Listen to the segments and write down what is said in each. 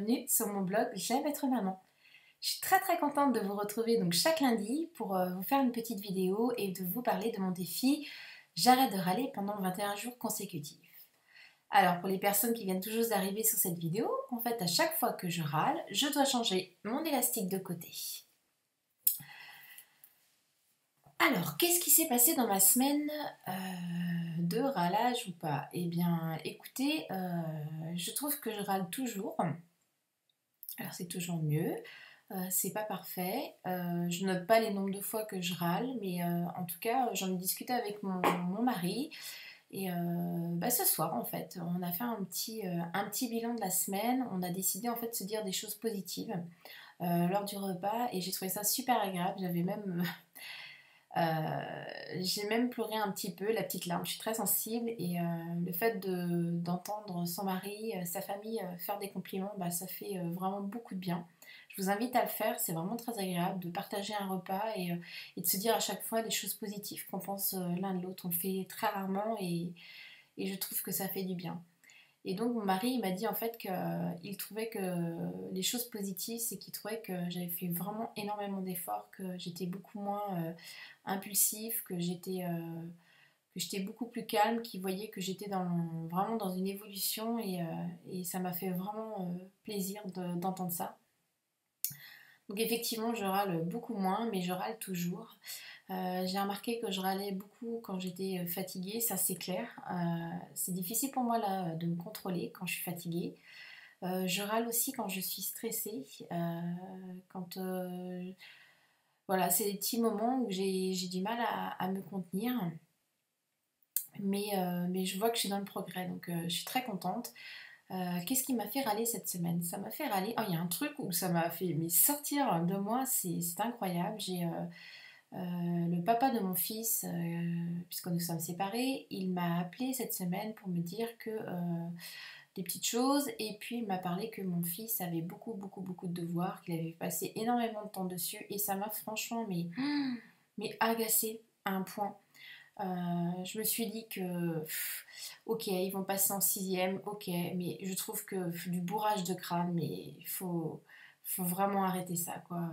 bienvenue sur mon blog J'aime être maman. Je suis très contente de vous retrouver donc chaque lundi pour vous faire une petite vidéo et de vous parler de mon défi J'arrête de râler pendant 21 jours consécutifs. Alors pour les personnes qui viennent tout juste d'arriver sur cette vidéo, en fait à chaque fois que je râle, je dois changer mon élastique de côté. Alors, qu'est-ce qui s'est passé dans ma semaine de râlage ou pas? Eh bien, écoutez, je trouve que je râle toujours. Alors, c'est toujours mieux. C'est pas parfait. Je note pas les nombres de fois que je râle, mais en tout cas, j'en ai discuté avec mon mari. Et ce soir, en fait, on a fait un petit bilan de la semaine. On a décidé, en fait, de se dire des choses positives lors du repas. Et j'ai trouvé ça super agréable. J'ai même pleuré un petit peu, la petite larme, je suis très sensible et le fait d'entendre son mari, sa famille faire des compliments, ça fait vraiment beaucoup de bien. Je vous invite à le faire, c'est vraiment très agréable de partager un repas et de se dire à chaque fois des choses positives qu'on pense l'un de l'autre. On le fait très rarement et je trouve que ça fait du bien. Et donc mon mari il m'a dit en fait qu'il trouvait que les choses positives, c'est qu'il trouvait que j'avais fait vraiment énormément d'efforts, que j'étais beaucoup moins impulsif, que j'étais beaucoup plus calme, qu'il voyait que j'étais vraiment dans une évolution et ça m'a fait vraiment plaisir d'entendre ça. Donc effectivement je râle beaucoup moins mais je râle toujours. J'ai remarqué que je râlais beaucoup quand j'étais fatiguée, ça c'est clair. C'est difficile pour moi là de me contrôler quand je suis fatiguée. Je râle aussi quand je suis stressée. Quand voilà, c'est des petits moments où j'ai du mal à me contenir. Mais je vois que je suis dans le progrès, donc je suis très contente. Qu'est-ce qui m'a fait râler cette semaine? Ça m'a fait râler. Oh, il y a un truc où ça m'a fait sortir de moi, c'est incroyable. J'ai le papa de mon fils, puisque nous sommes séparés, il m'a appelé cette semaine pour me dire que des petites choses et puis il m'a parlé que mon fils avait beaucoup de devoirs, qu'il avait passé énormément de temps dessus et ça m'a franchement mais agacée à un point. Je me suis dit que ok, ils vont passer en sixième, ok, mais je trouve que du bourrage de crâne, mais faut vraiment arrêter ça, quoi.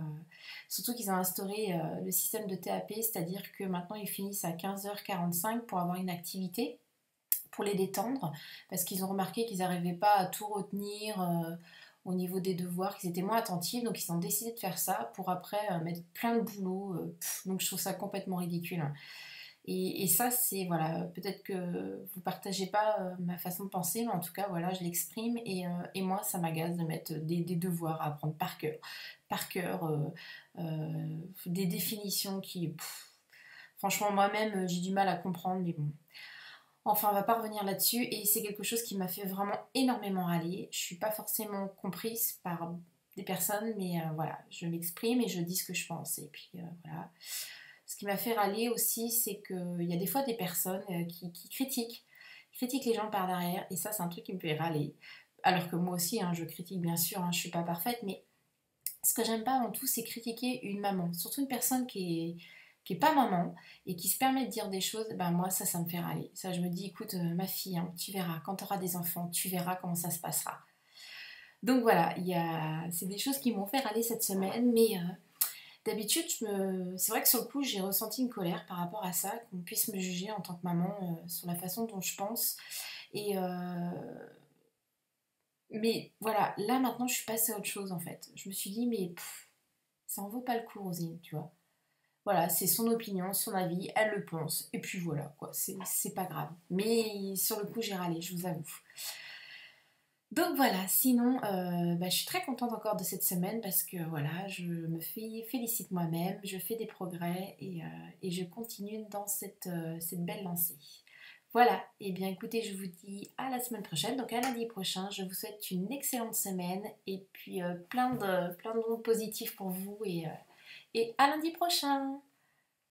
Surtout qu'ils ont instauré le système de TAP, c'est-à-dire que maintenant ils finissent à 15h45 pour avoir une activité, pour les détendre, parce qu'ils ont remarqué qu'ils n'arrivaient pas à tout retenir au niveau des devoirs, qu'ils étaient moins attentifs, donc ils ont décidé de faire ça pour après mettre plein de boulot. Donc je trouve ça complètement ridicule. Et ça, c'est, voilà, peut-être que vous partagez pas ma façon de penser, mais en tout cas, voilà, je l'exprime et moi, ça m'agace de mettre des devoirs à apprendre par cœur des définitions franchement, moi-même, j'ai du mal à comprendre, mais bon. Enfin, on va pas revenir là-dessus et c'est quelque chose qui m'a fait vraiment énormément râler. Je suis pas forcément comprise par des personnes, mais voilà, je m'exprime et je dis ce que je pense. Et puis voilà. Ce qui m'a fait râler aussi, c'est qu'il y a des fois des personnes qui critiquent les gens par derrière et ça, c'est un truc qui me fait râler. Alors que moi aussi, hein, je critique bien sûr, hein, je suis pas parfaite, mais ce que j'aime pas avant tout, c'est critiquer une maman, surtout une personne qui est pas maman et qui se permet de dire des choses. Ben moi ça me fait râler. Ça, je me dis, écoute ma fille, hein, tu verras quand tu auras des enfants, tu verras comment ça se passera. Donc voilà, c'est des choses qui m'ont fait râler cette semaine, mais d'habitude c'est vrai que sur le coup j'ai ressenti une colère par rapport à ça, qu'on puisse me juger en tant que maman sur la façon dont je pense et mais voilà, là maintenant je suis passée à autre chose en fait. Je me suis dit mais ça en vaut pas le coup, Rosine, tu vois. Voilà, c'est son opinion, son avis, elle le pense, et puis voilà, quoi, c'est pas grave. Mais sur le coup, j'ai râlé, je vous avoue. Donc voilà, sinon, je suis très contente encore de cette semaine parce que voilà, je me félicite moi-même, je fais des progrès et je continue dans cette belle lancée. Voilà, et bien écoutez, je vous dis à la semaine prochaine, donc à lundi prochain. Je vous souhaite une excellente semaine et puis plein de mots positifs pour vous et à lundi prochain.